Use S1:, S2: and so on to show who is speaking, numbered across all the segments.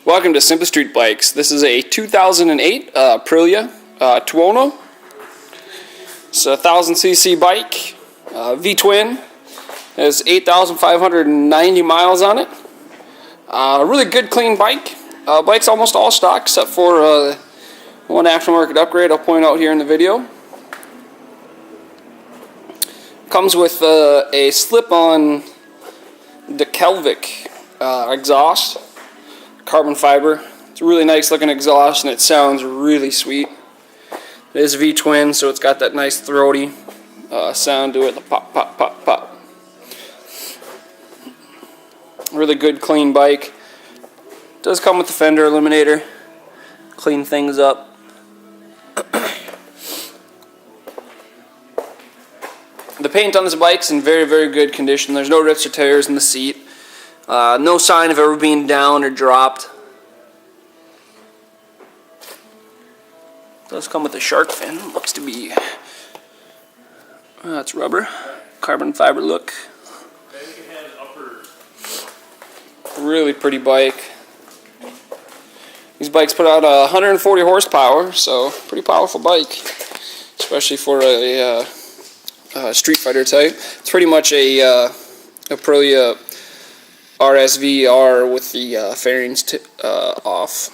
S1: Welcome to Simply Street Bikes. This is a 2008 Aprilia Tuono. It's a 1000cc bike, V-twin. It has 8,590 miles on it. Really good, clean bike. Bike's almost all stock except for one aftermarket upgrade I'll point out here in the video. Comes with a slip-on Kelvik exhaust. Carbon fiber. It's a really nice looking exhaust and it sounds really sweet. It is V-twin, so it's got that nice throaty sound to it, the pop, pop, pop, pop. Really good, clean bike. Does come with the fender eliminator. Clean things up. The paint on this bike's in very, very good condition. There's no rips or tears in the seat. No sign of ever being down or dropped. Does come with a shark fin. Looks to be it's rubber, carbon fiber look. Really pretty bike. These bikes put out 140 horsepower, so pretty powerful bike, especially for a street fighter type. It's pretty much a Aprilia RSVR with the fairings off.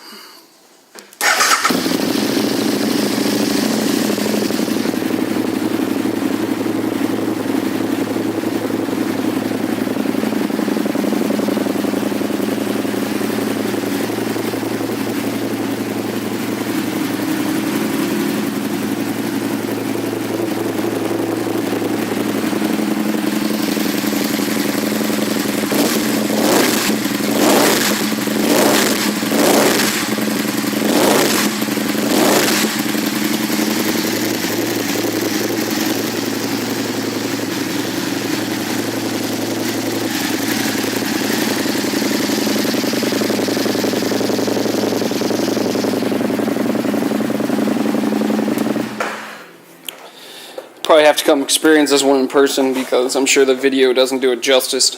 S1: Probably have to come experience this one in person because I'm sure the video doesn't do it justice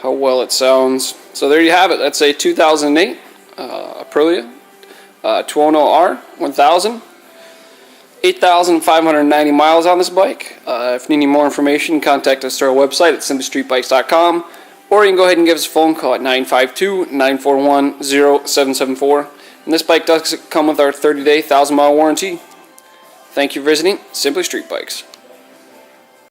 S1: how well it sounds. So there you have it. That's a 2008 Aprilia Tuono R 1000. 8,590 miles on this bike. If you need any more information, contact us through our website at simplystreetbikes.com, or you can go ahead and give us a phone call at 952-941-0774. And this bike does come with our 30-day, 1,000-mile warranty. Thank you for visiting Simply Street Bikes.